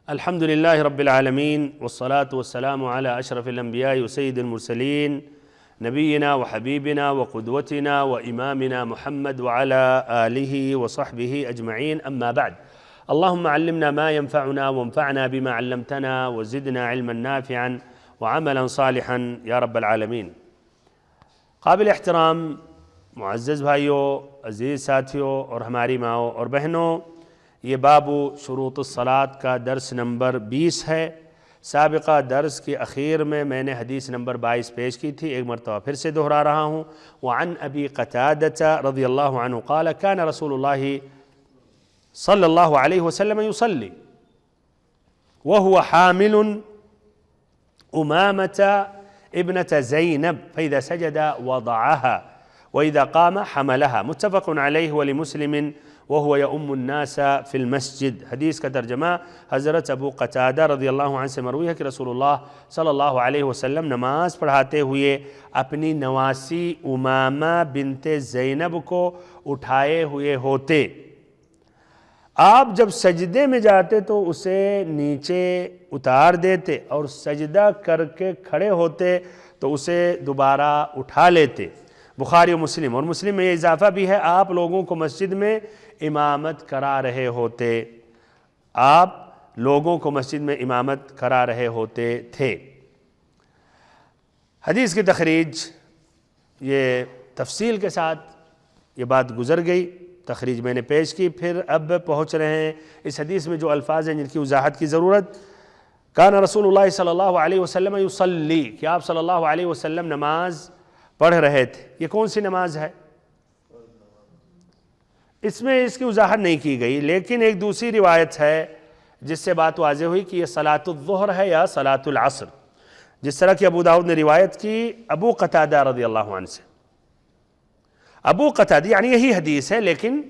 الحمد لله رب العالمين والصلاة والسلام على أشرف الأنبياء وسيد المرسلين نبينا وحبيبنا وقدوتنا وإمامنا محمد وعلى آله وصحبه أجمعين، أما بعد. اللهم علمنا ما ينفعنا وانفعنا بما علمتنا وزدنا علما نافعا وعملا صالحا يا رب العالمين. قابل احترام معزز بھائیوں، عزیز ساتھیوں اور ہماری ماؤں اور بہنوں، یہ باب شروط الصلاۃ کا درس نمبر 20 ہے۔ سابقہ درس کے اخیر میں نے حدیث نمبر 22 پیش کی تھی، ایک مرتبہ پھر سے دہرا رہا ہوں۔ وعن ابی قتادہ رضی اللہ عنہ قال كان رسول اللہ صلی اللہ علیہ وسلم يصلي وهو حامل أمامة ابنة زینب فإذا سجد وضعها وإذا قام حملها، متفق علیہ ولمسلم وهو يؤم الناس في المسجد۔ حدیث کا ترجمہ حضرت ابو قتادہ رضی اللہ عنہ سے مروی ہے کہ رسول اللہ صلی اللہ علیہ وسلم نماز پڑھاتے ہوئے اپنی نواسی امامہ بنت زینب کو اٹھائے ہوئے ہوتے۔ آپ جب سجدے میں جاتے تو اسے نیچے اتار دیتے، اور سجدہ کر کے کھڑے ہوتے تو اسے دوبارہ اٹھا لیتے۔ بخاری و مسلم، اور مسلم میں یہ اضافہ بھی ہے، آپ لوگوں کو مسجد میں امامت کرا رہے ہوتے، آپ لوگوں کو مسجد میں امامت کرا رہے ہوتے تھے۔ حدیث کی تخریج، یہ تفصیل کے ساتھ یہ بات گزر گئی، تخریج میں نے پیش کی، پھر اب پہنچ رہے ہیں اس حدیث میں جو الفاظ ہیں جن کی وضاحت کی ضرورت۔ کان رسول اللہ صلی اللہ علیہ وسلم یصلی، کہ آپ صلی اللہ علیہ وسلم نماز پڑھ رہے تھے۔ یہ کون سی نماز ہے؟ اس میں اس کی وضاحت نہیں کی گئی، لیکن ایک دوسری روایت ہے جس سے بات واضح ہوئی کہ یہ صلاۃ الظہر ہے یا صلاۃ العصر، جس طرح کہ ابو داؤد نے روایت کی ابو قتادہ رضی اللہ عنہ سے۔ ابو قتادہ یعنی یہی حدیث ہے، لیکن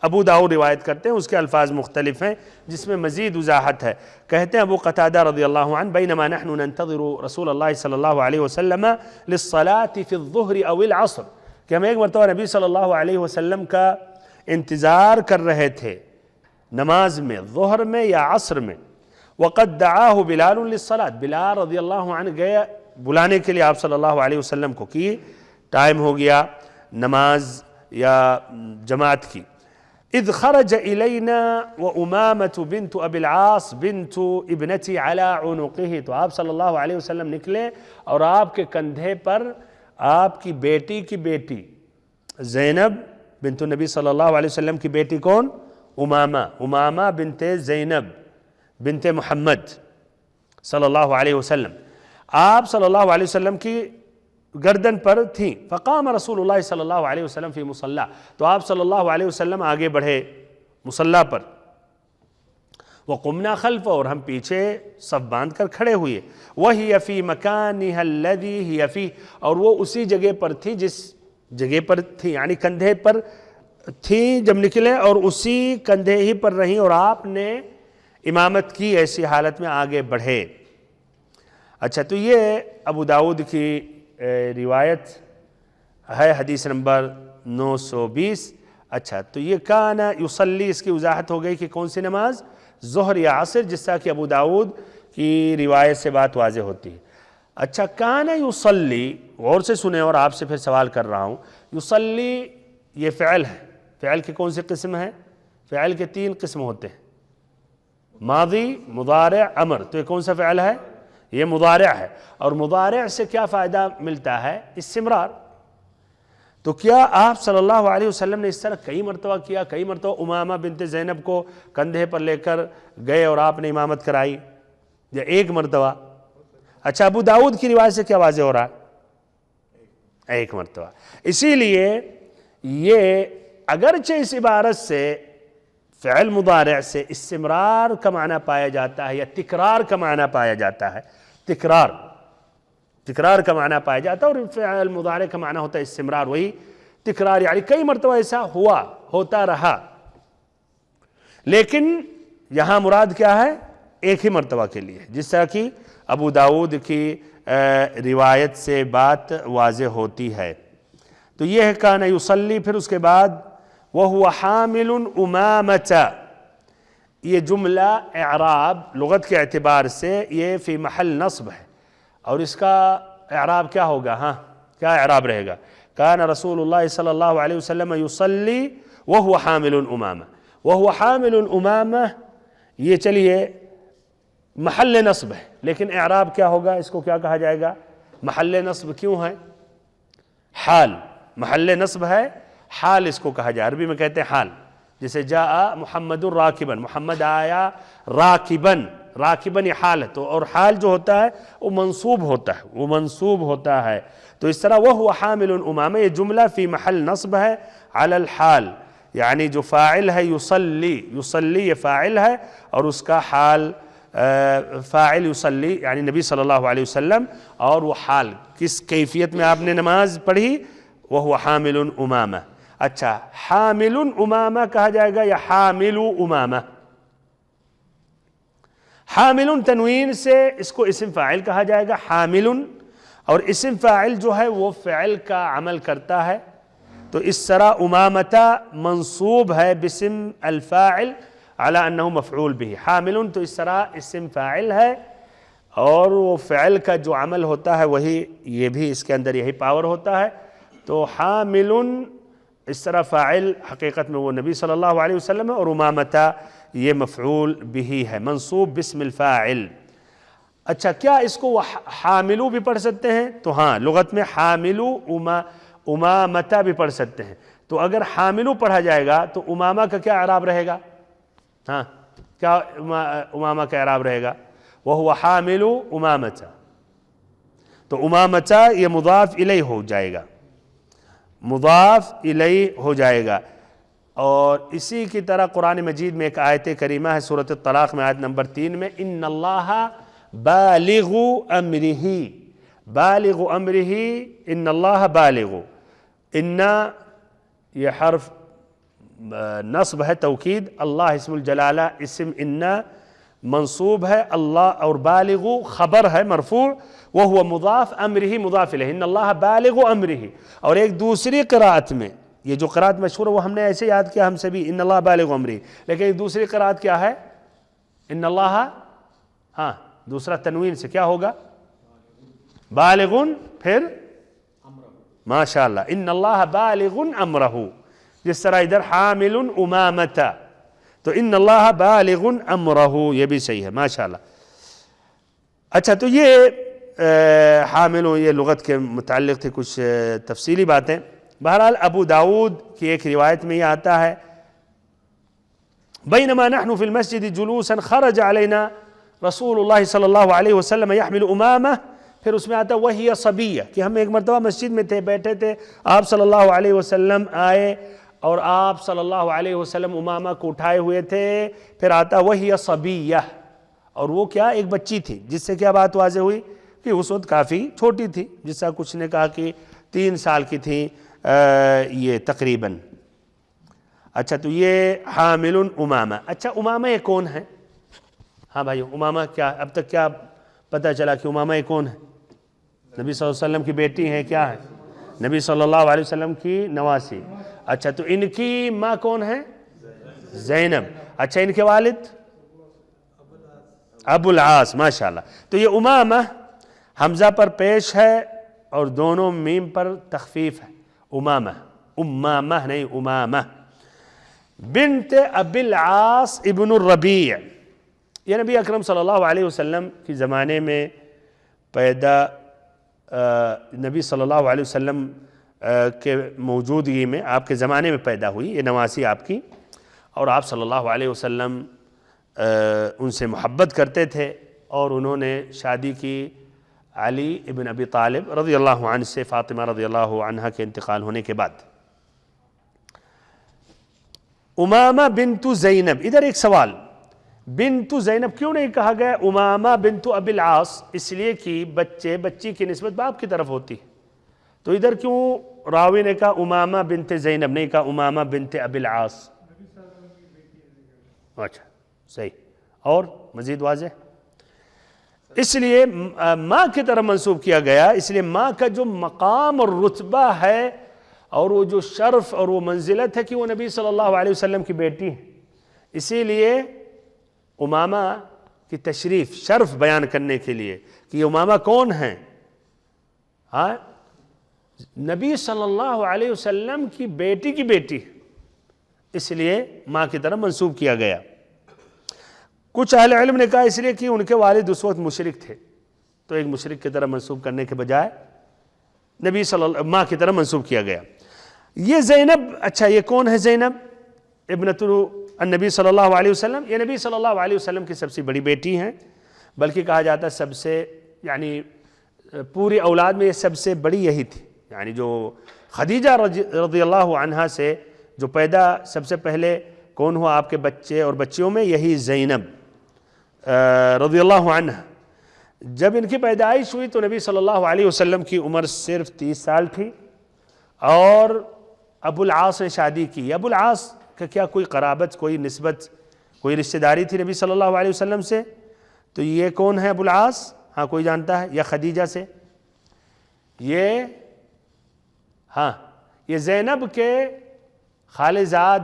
ابو داؤد روایت کرتے ہیں، اس کے الفاظ مختلف ہیں جس میں مزید وضاحت ہے۔ کہتے ہیں ابو قتادہ رضی اللہ عنہ بینما نحن ننتظر رسول اللہ صلی اللہ علیہ وسلم للصلاة فی الظہر او العصر، کہ ہم ایک مرتبہ نبی صلی اللہ علیہ وسلم کا انتظار کر رہے تھے نماز میں، ظہر میں یا عصر میں۔ وقد دعاہ بلال للصلاة، بلال رضی اللہ عنہ گئے بلانے کے لیے آپ صلی اللہ علیہ وسلم کو، کہ ٹائم ہو گیا نماز یا جماعت کی۔ اذ خرج الینا وامامة بنت ابی العاص بنت ابنتی علی عنقہ، تو آپ صلی اللہ علیہ وسلم نکلے اور آپ کے کندھے پر آپ کی بیٹی کی بیٹی زینب بنت النبی صلی اللہ علیہ وسلم کی بیٹی کون؟ امامہ بنت زینب بنت محمد صلی اللہ علیہ وسلم، آپ صلی اللہ علیہ وسلم کی گردن پر تھیں۔ فقام رسول اللہ صلی اللہ علیہ وسلم فی مصلی، تو آپ صلی اللہ علیہ وسلم آگے بڑھے مصلی پر۔ وقمنا خلف، اور ہم پیچھے صف باندھ کر کھڑے ہوئے۔ وہی فی مکانہا الذی ہی فیہ، اور وہ اسی جگہ پر تھی جس جگہ پر تھی، یعنی کندھے پر تھی جب نکلے اور اسی کندھے ہی پر رہیں، اور آپ نے امامت کی، ایسی حالت میں آگے بڑھے۔ اچھا، تو یہ ابو داؤد کی روایت ہے، حدیث نمبر 920۔ اچھا، تو یہ کان یصلی، اس کی وضاحت ہو گئی کہ کون سی نماز، ظہر یا عصر، جس طرح کہ ابو داؤد کی روایت سے بات واضح ہوتی ہے۔ اچھا، کان یصلی، غور سے سنیں اور آپ سے پھر سوال کر رہا ہوں۔ یصلی یہ فعل ہے، فعل کی کون سی قسم ہے؟ فعل کے 3 قسم ہوتے ہیں، ماضی، مضارع، امر۔ تو یہ کون سا فعل ہے؟ یہ مضارع ہے، اور مضارع سے کیا فائدہ ملتا ہے؟ استمرار۔ تو کیا آپ صلی اللہ علیہ وسلم نے اس طرح کئی مرتبہ کیا، کئی مرتبہ امامہ بنت زینب کو کندھے پر لے کر گئے اور آپ نے امامت کرائی، یا ایک مرتبہ؟ اچھا، ابو داؤد کی روایت سے کیا واضح ہو رہا ہے؟ ایک مرتبہ۔ اسی لیے یہ اگرچہ اس عبارت سے فعل مضارع سے استمرار کا معنی پایا جاتا ہے یا تکرار کا معنی پایا جاتا ہے، تکرار کا معنی پایا جاتا ہے، اور فعل مضارع کا معنی ہوتا ہے استمرار، وہی تکرار، یعنی کئی مرتبہ ایسا ہوتا رہا، لیکن یہاں مراد کیا ہے؟ ایک ہی مرتبہ کے لیے، جس طرح کی ابو داؤد کی روایت سے بات واضح ہوتی ہے۔ تو یہ ہے کان یصلی، پھر اس کے بعد وَهُوَ حَامِلٌ أُمَامَةَ یہ جملہ اعراب لغت کے اعتبار سے یہ فی محل نصب ہے، اور اس کا اعراب کیا ہوگا؟ ہاں کیا اعراب رہے گا؟ کان رسول اللہ صلی اللہ علیہ وسلم یصلی وہو حامل امامہ، وہو حامل امامہ یہ چلیے محل نصب ہے، لیکن اعراب کیا ہوگا؟ اس کو کیا کہا جائے گا؟ محل نصب کیوں ہے؟ حال، محل نصب ہے، حال اس کو کہا جائے، عربی میں کہتے ہیں حال، جیسے جاء محمد راکبا، محمد آیا راکباً، راکباً یہ حال ہے، تو اور حال جو ہوتا ہے وہ منصوب ہوتا ہے، وہ منصوب ہوتا ہے، تو اس طرح وہو حامل امامہ یہ جملہ فی محل نصب ہے علی الحال، یعنی جو فاعل ہے یصلی، یصلی یہ فاعل ہے اور اس کا حال فاعل یصلی یعنی نبی صلی اللہ علیہ وسلم، اور وہ حال کس کیفیت میں آپ نے نماز پڑھی؟ وہو حامل امامہ۔ اچھا، حامل امامہ کہا جائے گا یا حامل امامہ؟ حامل تنوین سے اس کو اسم فاعل کہا جائے گا، حامل، اور اسم فاعل جو ہے وہ فعل کا عمل کرتا ہے، تو اس طرح امامتا منصوب ہے باسم الفاعل علی انہ مفعول بھی، حامل تو اس طرح اسم فاعل ہے اور وہ فعل کا جو عمل ہوتا ہے وہی، یہ بھی اس کے اندر یہی پاور ہوتا ہے، تو حامل اس طرح فاعل حقیقت میں وہ نبی صلی اللہ علیہ وسلم ہے، اور امامتا یہ مفعول بھی ہے منصوب باسم الفاعل۔ اچھا، کیا اس کو حاملو بھی پڑھ سکتے ہیں؟ تو ہاں، لغت میں حاملو امامتا بھی پڑھ سکتے ہیں، تو اگر حاملو پڑھا جائے گا تو امامہ کا کیا اعراب رہے گا؟ ہاں کیا امامہ کا اعراب رہے گا؟ وہو حامل امامتا، تو امامتا یہ مضاف الیہ ہو جائے گا، مضاف الیہ ہو جائے گا۔ اور اسی کی طرح قرآن مجید میں ایک آیت کریمہ ہے سورۃ الطلاق میں، آیت نمبر 3 میں، ان اللہ بالغ امرہ، بالغ امرہ، ان اللہ بالغ، ان یہ حرف نصب ہے توکید، اللہ اسم الجلالہ، اسم ان منصوب ہے، اللہ، اور بالغ خبر ہے مرفوع، وہو مضاف، امرہ مضاف الیہ، ان اللہ بالغ امرہ۔ اور ایک دوسری قرأت میں، یہ جو قرأت مشہور ہے وہ ہم نے ایسے یاد کیا ہم سے بھی، ان اللہ بالغ امرہ، لیکن ایک دوسری قرأت کیا ہے؟ ان اللہ، ہاں دوسرا تنوین سے کیا ہوگا؟ بالغن، پھر ماشاءاللہ، ان اللہ بالغ امرہ، جس طرح ادھر حامل امامتا، تو ان اللہ بالغ امرہ، یہ بھی صحیح ہے ماشاءاللہ۔ اچھا، تو یہ حامل، یہ لغت کے متعلق تھے کچھ تفصیلی باتیں۔ بہرحال ابو داؤد کی ایک روایت میں یہ آتا ہے، بینما نحن فی المسجد جلوسا خرج علینا رسول اللہ صلی اللہ علیہ وسلم یحمل امامہ، پھر اس میں آتا ہے وہی صبیہ، کہ ہم ایک مرتبہ مسجد میں تھے، بیٹھے تھے، آپ صلی اللہ علیہ وسلم آئے اور آپ صلی اللہ علیہ وسلم امامہ کو اٹھائے ہوئے تھے، پھر آتا وہی صبیہ، اور وہ کیا؟ ایک بچی تھی، جس سے کیا بات واضح ہوئی کہ اس وقت کافی چھوٹی تھی، جس سے کچھ نے کہا کہ 3 سال کی تھی یہ تقریباً۔ اچھا، تو یہ حامل امامہ۔ اچھا، امامہ یہ کون ہے؟ ہاں بھائی، امامہ کیا اب تک کیا پتہ چلا کہ امامہ یہ کون ہے؟ نبی صلی اللہ علیہ وسلم کی بیٹی ہے، کیا ہے؟ نبی صلی اللہ علیہ وسلم کی نواسی۔ اچھا، تو ان کی ماں کون ہے؟ زینب۔ اچھا، ان کے والد؟ ابو العاص، ماشاءاللہ۔ تو یہ امامہ حمزہ پر پیش ہے اور دونوں میم پر تخفیف ہے، امامہ، امامہ نہیں امامہ، بنت ابی العاص ابن الربیع، یہ نبی اکرم صلی اللہ علیہ وسلم کی زمانے میں پیدا، نبی صلی اللہ علیہ وسلم کے موجودگی میں آپ کے زمانے میں پیدا ہوئی یہ نواسی آپ کی، اور آپ صلی اللہ علیہ وسلم ان سے محبت کرتے تھے، اور انہوں نے شادی کی علی ابن ابی طالب رضی اللہ عنہ سے، فاطمہ رضی اللہ عنہ کے انتقال ہونے کے بعد۔ امامہ بنت زینب، ادھر ایک سوال، بنت زینب کیوں نہیں کہا گیا امامہ بنت ابی العاص؟ اس لیے کہ بچی کی نسبت باپ کی طرف ہوتی، تو ادھر کیوں راوی نے کہا امامہ بنت زینب، نہیں کہا امامہ بنت ابی العاص؟ اچھا صحیح، اور مزید واضح؟ اس لیے ماں کی طرف منسوب کیا گیا، اس لیے ماں کا جو مقام اور رتبہ ہے اور وہ جو شرف اور وہ منزلت ہے کہ وہ نبی صلی اللہ علیہ وسلم کی بیٹی ہے، اسی لیے امامہ کی تشریف شرف بیان کرنے کے لیے کہ یہ امامہ کون ہیں، ہاں نبی صلی اللہ علیہ وسلم کی بیٹی کی بیٹی، اس لیے ماں کی طرف منسوب کیا گیا۔ کچھ اہل علم نے کہا اس لیے کہ ان کے والد اس وقت مشرک تھے، تو ایک مشرک کی طرف منسوب کرنے کے بجائے نبی ماں کی طرف منسوب کیا گیا۔ یہ زینب، اچھا یہ کون ہے زینب ابنۃ النبی صلی اللہ علیہ وسلم؟ یہ نبی صلی اللہ علیہ وسلم کی سب سے بڑی بیٹی ہیں، بلکہ کہا جاتا ہے سب سے، یعنی پوری اولاد میں یہ سب سے بڑی یہی تھی، یعنی جو خدیجہ رضی اللہ عنہا سے جو پیدا سب سے پہلے کون ہوا آپ کے بچے اور بچیوں میں، یہی زینب رضی اللہ عنہ۔ جب ان کی پیدائش ہوئی تو نبی صلی اللہ علیہ وسلم کی عمر صرف 30 سال تھی، اور ابو العاص نے شادی کی۔ ابو العاص کا کیا کوئی قرابت، کوئی نسبت، کوئی رشتہ داری تھی نبی صلی اللہ علیہ وسلم سے؟ تو یہ کون ہے ابو العاص؟ ہاں کوئی جانتا ہے؟ یا خدیجہ سے؟ یہ ہاں یہ زینب کے خالہ زاد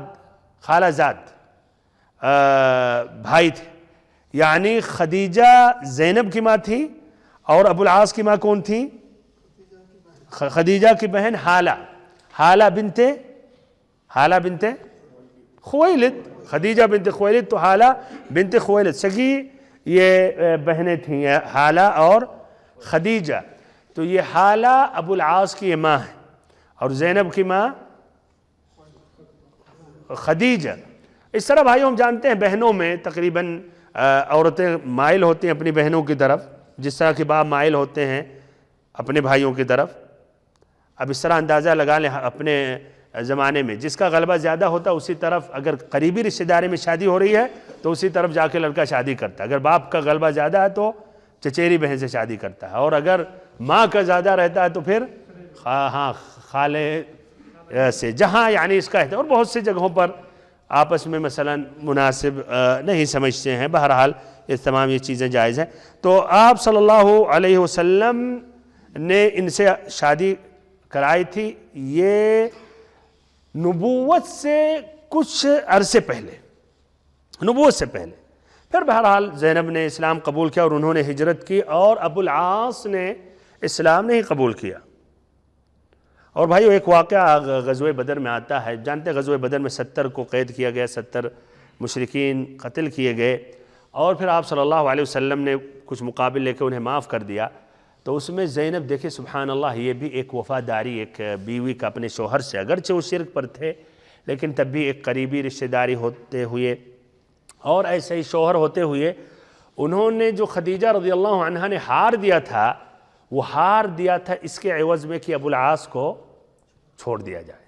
بھائی تھے، یعنی خدیجہ زینب کی ماں تھی، اور ابو العاص کی ماں کون تھی؟ خدیجہ کی بہن حالہ بنت خویلد، خدیجہ بنت خویلد، تو حالہ بنت خویلد سگی یہ بہنیں تھیں، حالہ اور خدیجہ۔ تو یہ حالہ ابو العاص کی ماں ہے، اور زینب کی ماں خدیجہ۔ اس طرح بھائیوں ہم جانتے ہیں بہنوں میں تقریباً عورتیں مائل ہوتی ہیں اپنی بہنوں کی طرف، جس طرح کہ باپ مائل ہوتے ہیں اپنے بھائیوں کی طرف۔ اب اس طرح اندازہ لگا لیں اپنے زمانے میں جس کا غلبہ زیادہ ہوتا ہے اسی طرف، اگر قریبی رشتہ داری میں شادی ہو رہی ہے تو اسی طرف جا کے لڑکا شادی کرتا ہے، اگر باپ کا غلبہ زیادہ ہے تو چچیری بہن سے شادی کرتا ہے، اور اگر ماں کا زیادہ رہتا ہے تو پھر خالے سے، جہاں یعنی اس کا ہے، اور بہت سی جگہوں پر آپس میں مثلا مناسب نہیں سمجھتے ہیں۔ بہرحال یہ تمام یہ چیزیں جائز ہیں۔ تو آپ صلی اللہ علیہ وسلم نے ان سے شادی کرائی تھی، یہ نبوت سے کچھ عرصے پہلے، پھر بہرحال زینب نے اسلام قبول کیا اور انہوں نے ہجرت کی، اور ابو العاص نے اسلام نہیں قبول کیا۔ اور بھائیو ایک واقعہ غزوہ بدر میں آتا ہے، جانتے ہیں غزوہ بدر میں 70 کو قید کیا گیا، 70 مشرکین قتل کیے گئے، اور پھر آپ صلی اللہ علیہ وسلم نے کچھ مقابل لے کے انہیں معاف کر دیا۔ تو اس میں زینب دیکھیں سبحان اللہ، یہ بھی ایک وفاداری ایک بیوی کا اپنے شوہر سے، اگرچہ وہ شرک پر تھے لیکن تب بھی ایک قریبی رشتہ داری ہوتے ہوئے اور ایسے ہی شوہر ہوتے ہوئے انہوں نے جو خدیجہ رضی اللہ عنہا نے ہار دیا تھا، وہ ہار دیا تھا اس کے عوض میں کہ ابو العاص کو چھوڑ دیا جائے۔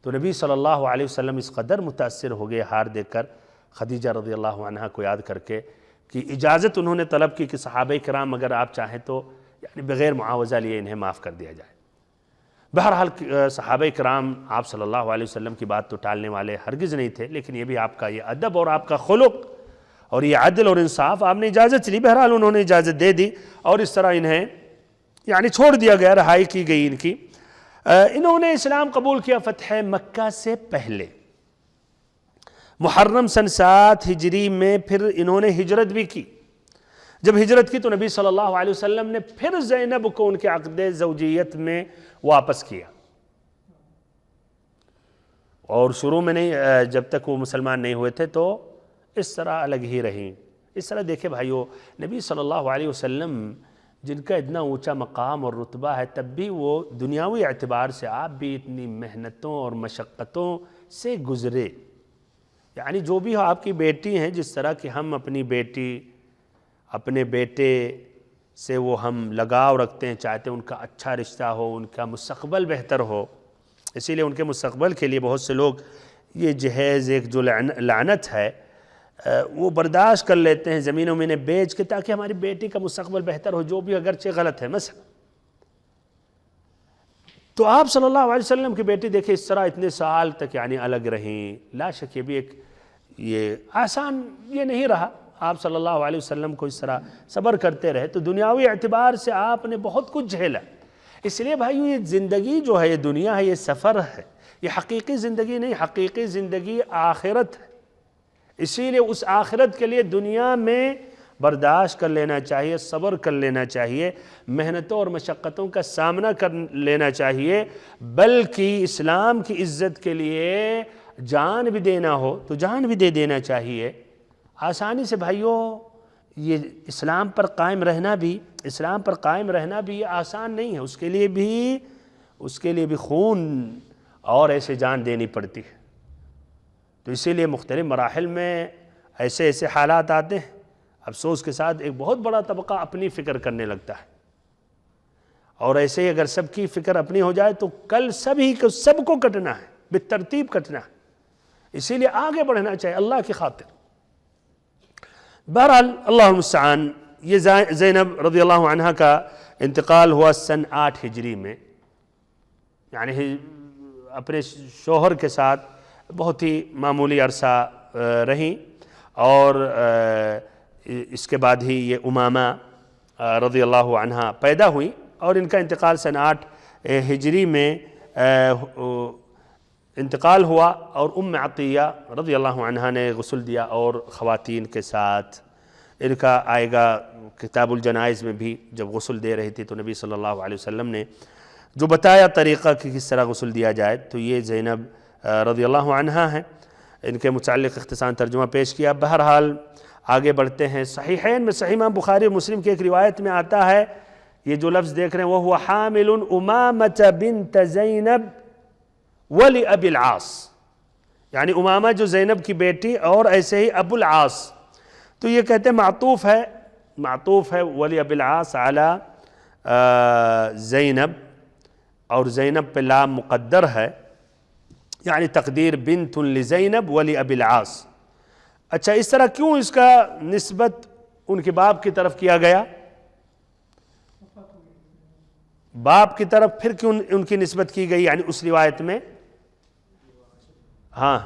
تو نبی صلی اللہ علیہ وسلم اس قدر متاثر ہو گئے ہار دیکھ کر خدیجہ رضی اللہ عنہا کو یاد کر کے کہ اجازت انہوں نے طلب کی کہ صحابہ کرام اگر آپ چاہیں تو یعنی بغیر معاوضہ لیے انہیں معاف کر دیا جائے۔ بہرحال صحابہ کرام آپ صلی اللہ علیہ وسلم کی بات تو ٹالنے والے ہرگز نہیں تھے، لیکن یہ بھی آپ کا یہ ادب اور آپ کا خلق اور یہ عدل اور انصاف، آپ نے اجازت لی، بہرحال انہوں نے اجازت دے دی، اور اس طرح انہیں یعنی چھوڑ دیا گیا، رہائی کی گئی ان کی۔ انہوں نے اسلام قبول کیا فتح مکہ سے پہلے، محرم سن 7 ہجری میں پھر انہوں نے ہجرت بھی کی۔ جب ہجرت کی تو نبی صلی اللہ علیہ وسلم نے پھر زینب کو ان کے عقد زوجیت میں واپس کیا، اور شروع میں نہیں، جب تک وہ مسلمان نہیں ہوئے تھے تو اس طرح الگ ہی رہیں۔ اس طرح دیکھیں بھائیو، نبی صلی اللہ علیہ وسلم جن کا اتنا اونچا مقام اور رتبہ ہے، تب بھی وہ دنیاوی اعتبار سے آپ بھی اتنی محنتوں اور مشقتوں سے گزرے۔ یعنی جو بھی ہو، آپ کی بیٹی ہیں، جس طرح کہ ہم اپنی بیٹی اپنے بیٹے سے وہ ہم لگاؤ رکھتے ہیں، چاہتے ہیں ان کا اچھا رشتہ ہو، ان کا مستقبل بہتر ہو، اسی لیے ان کے مستقبل کے لیے بہت سے لوگ یہ جہیز ایک جو لعنت ہے وہ برداشت کر لیتے ہیں، زمینوں میں انہیں بیچ کے، تاکہ ہماری بیٹی کا مستقبل بہتر ہو، جو بھی اگرچہ غلط ہے مثلا۔ تو آپ صلی اللہ علیہ وسلم کی بیٹی دیکھیں اس طرح اتنے سال تک یعنی الگ رہیں، لا شک یہ بھی ایک یہ آسان یہ نہیں رہا، آپ صلی اللہ علیہ وسلم کو اس طرح صبر کرتے رہے، تو دنیاوی اعتبار سے آپ نے بہت کچھ جھیلا۔ اس لیے بھائیو یہ زندگی جو ہے، یہ دنیا ہے، یہ سفر ہے، یہ حقیقی زندگی نہیں، حقیقی زندگی آخرت ہے۔ اسی لیے اس آخرت کے لیے دنیا میں برداشت کر لینا چاہیے، صبر کر لینا چاہیے، محنتوں اور مشقتوں کا سامنا کر لینا چاہیے، بلکہ اسلام کی عزت کے لیے جان بھی دینا ہو تو جان بھی دے دینا چاہیے۔ آسانی سے بھائیوں یہ اسلام پر قائم رہنا بھی آسان نہیں ہے، اس کے لیے بھی خون اور ایسے جان دینی پڑتی ہے۔ تو اسی لیے مختلف مراحل میں ایسے حالات آتے ہیں، افسوس کے ساتھ ایک بہت بڑا طبقہ اپنی فکر کرنے لگتا ہے، اور ایسے ہی اگر سب کی فکر اپنی ہو جائے تو کل سب کو کٹنا ہے، بالترتیب کٹنا ہے۔ اسی لیے آگے بڑھنا چاہیے اللہ کی خاطر۔ بہرحال اللہ المستعان، یہ زینب رضی اللہ عنہ کا انتقال ہوا سن 8 ہجری میں، یعنی اپنے شوہر کے ساتھ بہت ہی معمولی عرصہ رہیں، اور اس کے بعد ہی یہ امامہ رضی اللہ عنہ پیدا ہوئی، اور ان کا انتقال سن 8 ہجری میں انتقال ہوا، اور ام عطیہ رضی اللہ عنہ نے غسل دیا، اور خواتین کے ساتھ ان کا آئے گا کتاب الجنائز میں بھی، جب غسل دے رہی تھی تو نبی صلی اللہ علیہ وسلم نے جو بتایا طریقہ کہ کس طرح غسل دیا جائے، تو یہ زینب رضی اللہ عنہ ہیں، ان کے متعلق اختصار ترجمہ پیش کیا۔ بہرحال آگے بڑھتے ہیں۔ صحیحین میں صحیح امام بخاری اور مسلم کی ایک روایت میں آتا ہے، یہ جو لفظ دیکھ رہے ہیں، وَهُوَ حَامِلٌ أُمَامَةَ بِنْتَ زَيْنَبْ وَلِأَبِي الْعَاصِ، یعنی امامہ جو زینب کی بیٹی اور ایسے ہی ابو العاص، تو یہ کہتے ہیں معطوف ہے ولی ابی العاص علی زینب، اور زینب پہ لام مقدر ہے، یعنی تقدیر بنت لزینب ولی ابی العاص۔ اچھا، اس طرح کیوں اس کا نسبت ان کے باپ کی طرف کیا گیا؟ باپ کی طرف پھر کیوں ان کی نسبت کی گئی، یعنی اس روایت میں؟ ہاں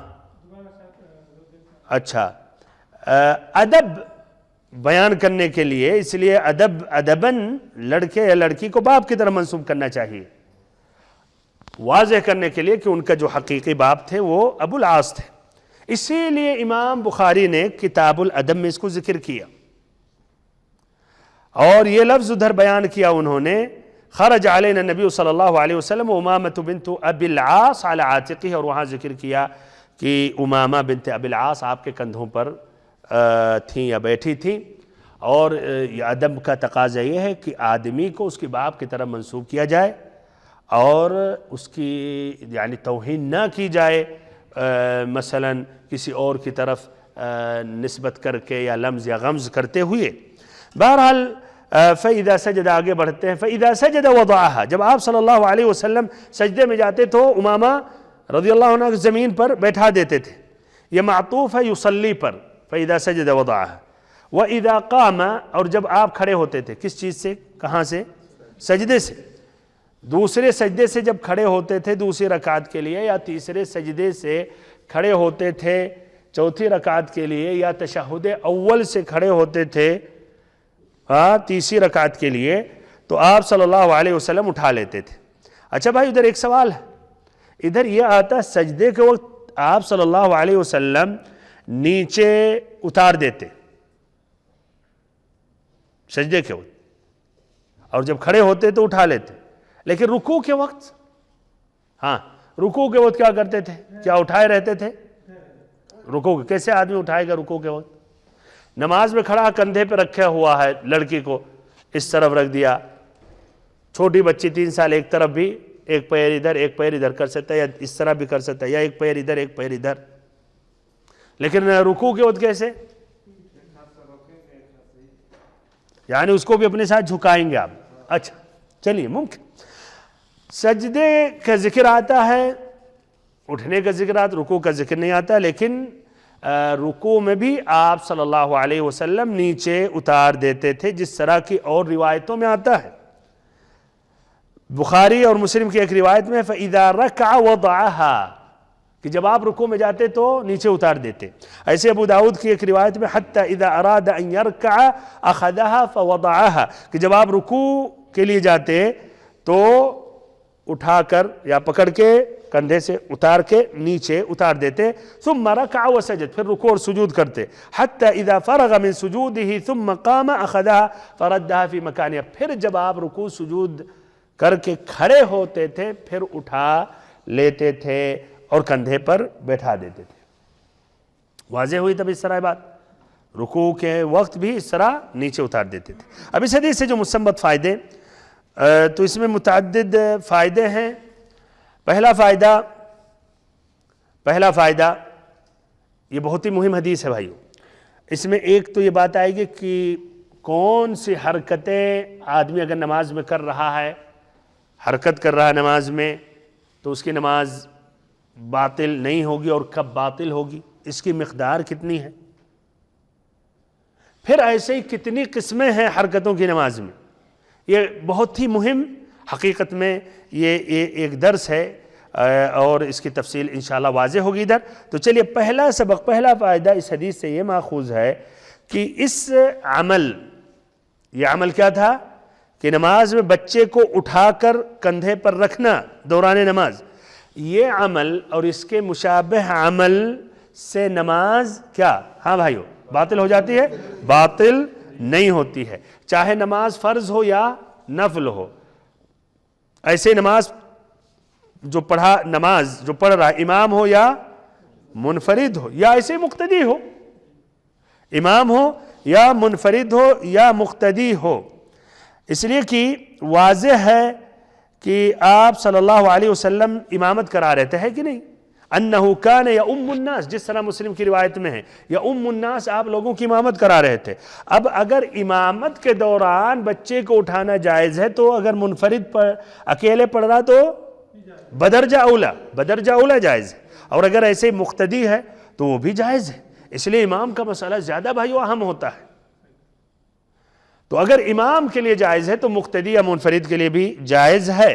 اچھا، ادب بیان کرنے کے لیے، اس لیے ادباً لڑکے یا لڑکی کو باپ کی طرف منسوب کرنا چاہیے، واضح کرنے کے لیے کہ ان کا جو حقیقی باپ تھے وہ ابو العاص تھے۔ اسی لیے امام بخاری نے کتاب الادب میں اس کو ذکر کیا، اور یہ لفظ ادھر بیان کیا انہوں نے، خرج علینا نبی صلی اللہ علیہ وسلم امامۃ بنت ابی العاص علی عاتقہ، اور وہاں ذکر کیا کہ امامہ بنت ابی العاص آپ کے کندھوں پر تھیں یا بیٹھی تھیں، اور ادب کا تقاضا یہ ہے کہ آدمی کو اس کے باپ کی طرف منسوب کیا جائے، اور اس کی یعنی توہین نہ کی جائے، مثلا کسی اور کی طرف نسبت کر کے یا لمز یا غمز کرتے ہوئے۔ بہرحال فَإِذَا سَجَدَ، آگے بڑھتے ہیں، فَإِذَا سَجَدَ وَضَعَهَا، جب آپ صلی اللہ علیہ وسلم سجدے میں جاتے تو امامہ رضی اللہ عنہ زمین پر بیٹھا دیتے تھے، یہ معطوف ہے یصلی پر، فَإِذَا سَجَدَ وَضَعَهَا۔ وَإِذَا قَامَ، اور جب آپ کھڑے ہوتے تھے، کس چیز سے، کہاں سے؟ سجدے سے، دوسرے سجدے سے جب کھڑے ہوتے تھے دوسری رکعت کے لیے، یا تیسرے سجدے سے کھڑے ہوتے تھے چوتھی رکعت کے لیے، یا تشہد اول سے کھڑے ہوتے تھے تیسری رکعت کے لیے، تو آپ صلی اللہ علیہ وسلم اٹھا لیتے تھے۔ اچھا بھائی، ادھر ایک سوال ہے، ادھر یہ آتا ہے سجدے کے وقت آپ صلی اللہ علیہ وسلم نیچے اتار دیتے سجدے کے وقت، اور جب کھڑے ہوتے تو اٹھا لیتے، لیکن رکوع کے وقت، رکوع کے وقت کیا کرتے تھے؟ کیا اٹھائے رہتے تھے؟ رکوع کیسے آدمی اٹھائے گا رکوع کے وقت؟ نماز میں کھڑا کندھے پہ رکھا ہوا ہے، لڑکی کو اس طرف رکھ دیا، چھوٹی بچی 3 سال ایک طرف بھی، ایک پیر ادھر ایک پیر ادھر کر سکتا ہے، یا اس طرح بھی کر سکتا ہے، یا ایک پیر ادھر ایک پیر ادھر، لیکن رکوع کے وقت کیسے؟ یعنی اس کو بھی اپنے ساتھ جھکائیں گے آپ۔ اچھا چلیے، ممکن سجدے کا ذکر آتا ہے، اٹھنے کا ذکر آتا، رکوع کا ذکر نہیں آتا، لیکن رکوع میں بھی آپ صلی اللہ علیہ وسلم نیچے اتار دیتے تھے، جس طرح کی اور روایتوں میں آتا ہے۔ بخاری اور مسلم کی ایک روایت میں فَإِذَا رَكَعَ وَضَعَهَا، کہ جب آپ رکوع میں جاتے تو نیچے اتار دیتے۔ ایسے ابو داؤد کی ایک روایت میں حَتَّى إِذَا أَرَادَ أَن يَرْكَعَ أَخَذَهَا فَوَضَعَهَا، کہ جب آپ رکوع کے لیے جاتے تو اٹھا کر یا پکڑ کے کندھے سے اتار کے نیچے اتار دیتے، ثم رکع وسجد، پھر رکوع اور سجود کرتے، حتی اذا فرغ من سجودہ ثم قام اخذها فردها فی مکانها، پھر جب آپ رکوع سجود کر کے کھڑے ہوتے تھے پھر اٹھا لیتے تھے اور کندھے پر بیٹھا دیتے تھے۔ واضح ہوئی تب اس طرح بات، رکوع کے وقت بھی اس طرح نیچے اتار دیتے تھے۔ اب اس حدیث سے جو مستنبط فائدے، تو اس میں متعدد فائدے ہیں۔ پہلا فائدہ یہ بہت ہی مہم حدیث ہے بھائیو، اس میں ایک تو یہ بات آئے گی کہ کون سی حرکتیں آدمی اگر نماز میں کر رہا ہے، حرکت کر رہا ہے نماز میں، تو اس کی نماز باطل نہیں ہوگی، اور کب باطل ہوگی، اس کی مقدار کتنی ہے، پھر ایسے ہی کتنی قسمیں ہیں حرکتوں کی نماز میں۔ یہ بہت ہی مہم حقیقت میں یہ ایک درس ہے، اور اس کی تفصیل انشاءاللہ واضح ہوگی ادھر۔ تو چلیے پہلا سبق، پہلا فائدہ اس حدیث سے یہ ماخوذ ہے کہ اس عمل، یہ عمل کیا تھا کہ نماز میں بچے کو اٹھا کر کندھے پر رکھنا دوران نماز، یہ عمل اور اس کے مشابہ عمل سے نماز کیا، ہاں بھائیو، باطل ہو جاتی ہے؟ باطل نہیں ہوتی ہے، چاہے نماز فرض ہو یا نفل ہو۔ ایسے نماز جو پڑھ رہا ہے امام ہو یا منفرد ہو یا ایسے مقتدی ہو، امام ہو یا منفرد ہو یا مقتدی ہو، اس لیے کہ واضح ہے کہ آپ صلی اللہ علیہ وسلم امامت کرا رہتے ہیں کہ نہیں، انہو کان یؤم الناس، جس طرح مسلم کی روایت میں ہے یؤم الناس، آپ لوگوں کی امامت کرا رہے تھے۔ اب اگر امامت کے دوران بچے کو اٹھانا جائز ہے تو اگر منفرد اکیلے پڑھ رہا تو بدرجہ اولا جائز ہے، اور اگر ایسے مقتدی ہے تو وہ بھی جائز ہے۔ اس لیے امام کا مسئلہ زیادہ بھائیو اہم ہوتا ہے۔ تو اگر امام کے لیے جائز ہے تو مقتدی یا منفرد کے لیے بھی جائز ہے،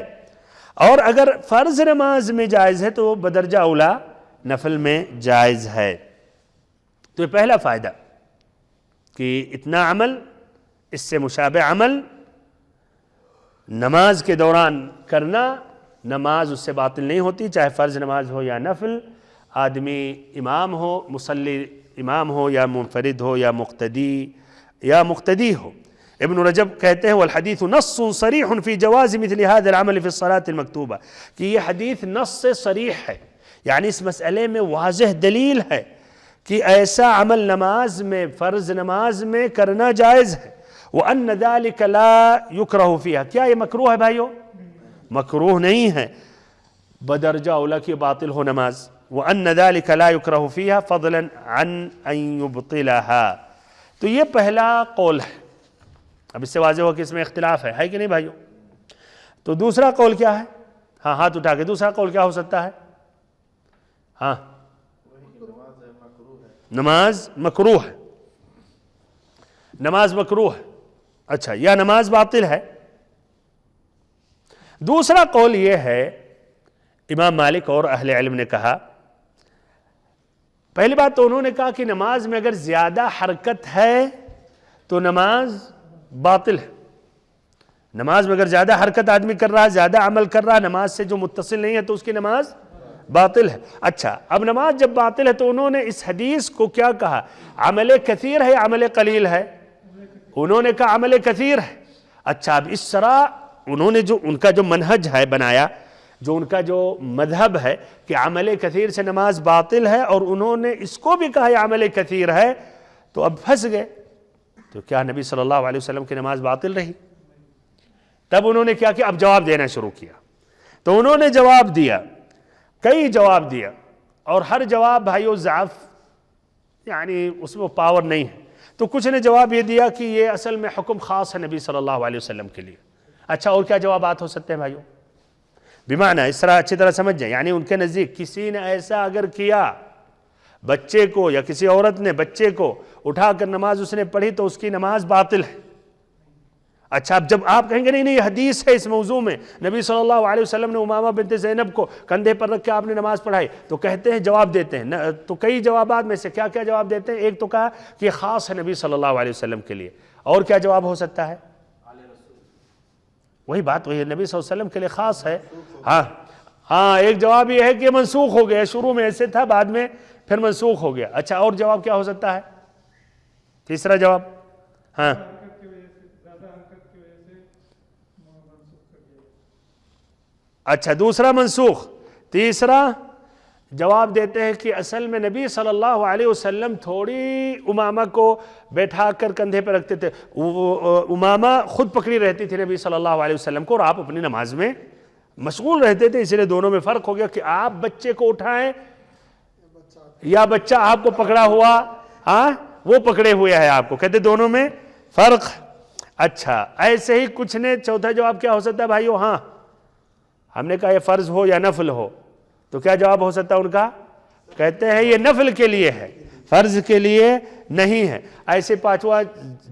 اور اگر فرض نماز میں جائز ہے تو بدرجہ اولا نفل میں جائز ہے۔ تو یہ پہلا فائدہ کہ اتنا عمل، اس سے مشابہ عمل نماز کے دوران کرنا، نماز اس سے باطل نہیں ہوتی، چاہے فرض نماز ہو یا نفل، آدمی امام ہو، مصلی امام ہو یا منفرد ہو یا مقتدی ہو۔ ابن رجب کہتے ہیں والحدیث نص صریح فی جواز مثل هذا العمل فی الصلاة المکتوبہ، کہ یہ حدیث نص سے صریح ہے، یعنی اس مسئلے میں واضح دلیل ہے کہ ایسا عمل نماز میں، فرض نماز میں کرنا جائز ہے۔ وَأَنَّ ذَلِكَ لَا يُكْرَهُ فِيهَا، کیا یہ مکروہ ہے بھائیو؟ مکروہ نہیں ہے، بدرجہ اولا کی باطل ہو نماز۔ وَأَنَّ ذَلِكَ لَا يُكْرَهُ فِيهَا فَضْلًا عَنْ أَنْ يُبْطِلَهَا، تو یہ پہلا قول ہے۔ اب اس سے واضح ہو کہ اس میں اختلاف ہے کہ نہیں بھائیو؟ تو دوسرا قول کیا ہے؟ ہاں ہاتھ اٹھا کے، دوسرا قول کیا ہو سکتا ہے؟ ہاں، نماز مکروہ ہے، نماز مکروہ ہے، اچھا، یا نماز باطل ہے۔ دوسرا قول یہ ہے، امام مالک اور اہل علم نے کہا، پہلی بات تو انہوں نے کہا کہ نماز میں اگر زیادہ حرکت ہے تو نماز باطل ہے۔ نماز میں اگر زیادہ حرکت آدمی کر رہا ہے، زیادہ عمل کر رہا ہے، نماز سے جو متصل نہیں ہے تو اس کی نماز باطل ہے۔ اچھا، اب نماز جب باطل ہے تو انہوں نے اس حدیث کو کیا کہا؟ عمل کثیر ہے یا عمل قلیل ہے؟ انہوں نے کہا عمل کثیر ہے۔ اچھا، اب اس طرح انہوں نے جو ان کا جو منہج ہے بنایا، جو ان کا جو مذہب ہے کہ عمل کثیر سے نماز باطل ہے، اور انہوں نے اس کو بھی کہا یہ عمل کثیر ہے، تو اب پھنس گئے۔ تو کیا نبی صلی اللہ علیہ وسلم کی نماز باطل رہی؟ تب انہوں نے کیا اب جواب دینا شروع کیا۔ تو انہوں نے جواب دیا، کئی جواب دیا، اور ہر جواب بھائیو ضعف، یعنی اس میں پاور نہیں ہے۔ تو کچھ نے جواب یہ دیا کہ یہ اصل میں حکم خاص ہے نبی صلی اللہ علیہ وسلم کے لیے۔ اچھا، اور کیا جوابات ہو سکتے ہیں بھائیو؟ بمعنی اس طرح اچھی طرح سمجھ جائیں، یعنی ان کے نزدیک کسی نے ایسا اگر کیا، بچے کو یا کسی عورت نے بچے کو اٹھا کر نماز اس نے پڑھی تو اس کی نماز باطل ہے۔ اچھا، اب جب آپ کہیں گے نہیں یہ حدیث ہے اس موضوع میں، نبی صلی اللہ علیہ وسلم نے امامہ بنت زینب کو کندھے پر رکھ کے آپ نے نماز پڑھائی، تو کہتے ہیں جواب دیتے ہیں، تو کئی جوابات میں سے کیا کیا جواب دیتے ہیں؟ ایک تو کہا کہ یہ خاص ہے نبی صلی اللہ علیہ وسلم کے لیے، اور کیا جواب ہو سکتا ہے؟ وہی بات وہی نبی صلی اللہ علیہ وسلم کے لیے خاص ہے. ہاں ایک جواب یہ ہے کہ منسوخ ہو گیا, شروع میں ایسے تھا بعد میں پھر منسوخ ہو گیا. اچھا اور جواب کیا ہو سکتا ہے؟ تیسرا جواب. ہاں اچھا دوسرا منسوخ. تیسرا جواب دیتے ہیں کہ اصل میں نبی صلی اللہ علیہ وسلم تھوڑی امامہ کو بیٹھا کر کندھے پہ رکھتے تھے, امامہ خود پکڑی رہتی تھی نبی صلی اللہ علیہ وسلم کو, اور آپ اپنی نماز میں مشغول رہتے تھے. اس لیے دونوں میں فرق ہو گیا کہ آپ بچے کو اٹھائیں یا بچہ آپ کو پکڑا ہوا وہ پکڑے ہوئے ہے آپ کو, کہتے دونوں میں فرق. اچھا ایسے ہی کچھ نے چوتھا جواب کیا ہو سکتا ہے بھائیو؟ ہاں ہم نے کہا یہ فرض ہو یا نفل ہو, تو کیا جواب ہو سکتا ہے ان کا؟ کہتے ہیں یہ نفل کے لیے ہے, فرض کے لیے نہیں ہے. ایسے پانچواں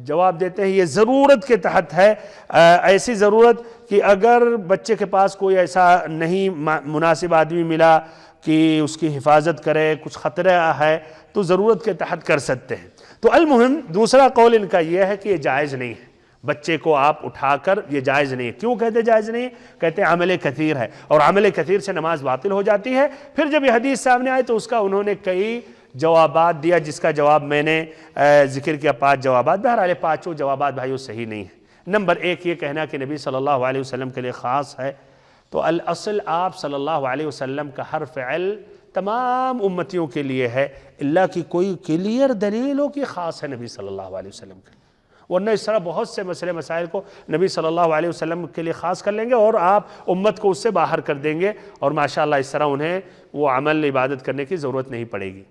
جواب دیتے ہیں یہ ضرورت کے تحت ہے, ایسی ضرورت کہ اگر بچے کے پاس کوئی ایسا نہیں مناسب آدمی ملا کہ اس کی حفاظت کرے, کچھ خطرہ ہے, تو ضرورت کے تحت کر سکتے ہیں. تو المہم دوسرا قول ان کا یہ ہے کہ یہ جائز نہیں ہے, بچے کو آپ اٹھا کر, یہ جائز نہیں ہے. کیوں کہتے جائز نہیں؟ کہتے ہیں عمل کثیر ہے, اور عمل کثیر سے نماز باطل ہو جاتی ہے. پھر جب یہ حدیث سامنے آئے تو اس کا انہوں نے کئی جوابات دیا, جس کا جواب میں نے ذکر کیا 5 جوابات. بہرحال 5 جوابات بھائیو صحیح نہیں ہیں. نمبر 1 یہ کہنا کہ نبی صلی اللہ علیہ وسلم کے لیے خاص ہے, تو الاصل آپ صلی اللہ علیہ وسلم کا ہر فعل تمام امتیوں کے لیے ہے, اللہ کی کوئی کلیئر دلیل ہو کہ خاص ہے نبی صلی اللہ علیہ وسلم کے. ورنہ اس طرح بہت سے مسئلے مسائل کو نبی صلی اللہ علیہ وسلم کے لیے خاص کر لیں گے اور آپ امت کو اس سے باہر کر دیں گے, اور ماشاءاللہ اس طرح انہیں وہ عمل عبادت کرنے کی ضرورت نہیں پڑے گی.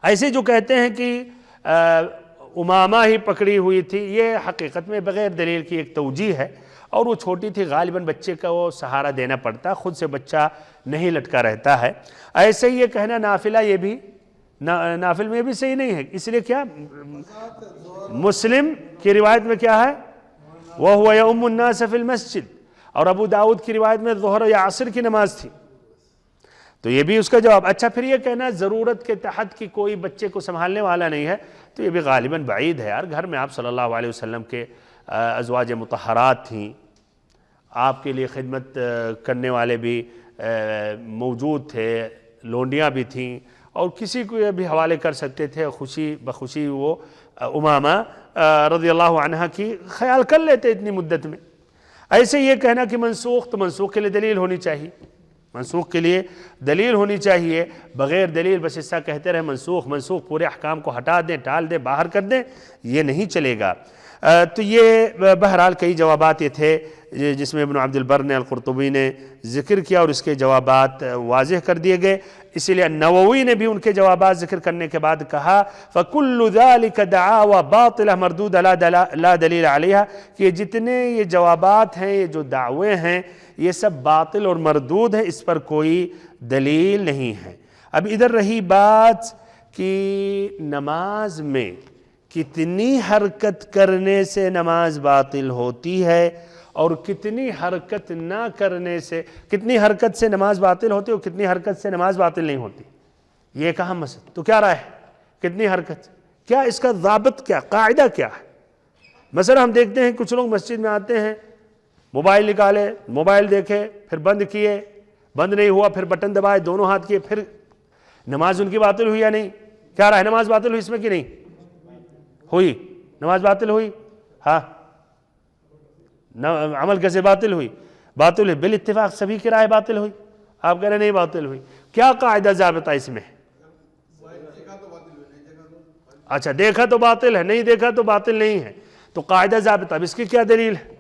ایسے جو کہتے ہیں کہ امامہ ہی پکڑی ہوئی تھی, یہ حقیقت میں بغیر دلیل کی ایک توجیہ ہے, اور وہ چھوٹی تھی, غالباً بچے کا وہ سہارا دینا پڑتا, خود سے بچہ نہیں لٹکا رہتا ہے. ایسے ہی یہ کہنا نافلہ, یہ بھی نافل میں بھی صحیح نہیں ہے. اس لیے کیا مسلم کی روایت میں کیا ہے وَهُوَ يَؤُمُّ النَّاسَ فِي الْمَسْجِدِ, اور ابو داؤد کی روایت میں ظہر یا عصر کی نماز تھی, تو یہ بھی اس کا جواب. اچھا پھر یہ کہنا ضرورت کے تحت کہ کوئی بچے کو سنبھالنے والا نہیں ہے, تو یہ بھی غالباً بعید ہے یار. گھر میں آپ صلی اللہ علیہ وسلم کے ازواج مطہرات تھیں, آپ کے لیے خدمت کرنے والے بھی موجود تھے, لونڈیاں بھی تھیں, اور کسی کو یہ بھی حوالے کر سکتے تھے, خوشی بخوشی وہ امامہ رضی اللہ عنہ کی خیال کر لیتے اتنی مدت میں. ایسے یہ کہنا کہ منسوخ, تو منسوخ کے لیے دلیل ہونی چاہیے, منسوخ کے لیے دلیل ہونی چاہیے. بغیر دلیل بس ایسا کہتے رہے منسوخ منسوخ, پورے احکام کو ہٹا دیں, ٹال دیں, باہر کر دیں, یہ نہیں چلے گا. تو یہ بہرحال کئی جوابات یہ تھے جس میں ابن عبد البر نے, القرطبی نے ذکر کیا, اور اس کے جوابات واضح کر دیے گئے. اسی لیے نووی نے بھی ان کے جوابات ذکر کرنے کے بعد کہا فَكُلُّ ذَلِكَ دَعَاوَ بَاطِلَةٌ مَرْدُودَةٌ لَا دَلِيلَ عَلَيْهَا, کہ جتنے یہ جوابات ہیں, یہ جو دعوے ہیں, یہ سب باطل اور مردود ہیں, اس پر کوئی دلیل نہیں ہے. اب ادھر رہی بات کہ نماز میں کتنی حرکت کرنے سے نماز باطل ہوتی ہے, اور کتنی حرکت نہ کرنے سے, کتنی حرکت سے نماز باطل ہوتی ہے اور کتنی حرکت سے نماز باطل نہیں ہوتی, یہ ایک اہم مسئلہ. تو کیا رائے ہے کتنی حرکت, کیا اس کا ضابط, کیا قاعدہ کیا ہے؟ مثلا ہم دیکھتے ہیں کچھ لوگ مسجد میں آتے ہیں, موبائل نکالے, موبائل دیکھے, پھر بند کیے, بند نہیں ہوا, پھر بٹن دبائے, دونوں ہاتھ کیے, پھر نماز ان کی باطل ہوئی یا نہیں؟ کیا رائے, نماز باطل ہوئی اس میں کہ نہیں ہوئی؟ نماز باطل ہوئی, ہاں عمل کیسے باطل ہوئی؟ باطل ہوئی بالاتفاق سبھی کی رائے باطل ہوئی. آپ کہہ رہے نہیں باطل ہوئی, کیا قاعدہ ضابطہ اس میں؟ اچھا دیکھا تو باطل ہے, نہیں دیکھا تو باطل نہیں ہے, تو قاعدہ ضابطہ, اب اس کی کیا دلیل ہے؟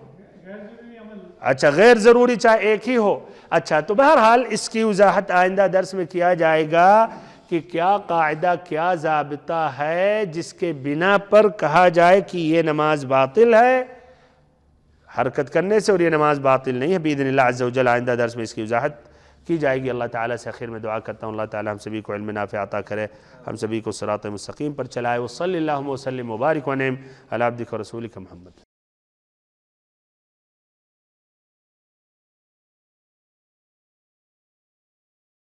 اچھا غیر ضروری چاہے ایک ہی ہو. اچھا تو بہرحال اس کی وضاحت آئندہ درس میں کیا جائے گا کہ کیا قاعدہ, کیا ضابطہ ہے جس کے بنا پر کہا جائے کہ یہ نماز باطل ہے حرکت کرنے سے, اور یہ نماز باطل نہیں ہے. باذن اللہ عز و جل آئندہ درس میں اس کی وضاحت کی جائے گی. اللہ تعالیٰ سے آخر میں دعا کرتا ہوں اللہ تعالیٰ ہم سبھی کو علم نافع عطا کرے, ہم سبھی کو صراط مستقیم پر چلائے. وصلی اللہم وسلم وبارک ونعم علی عبدک ورسولک محمد.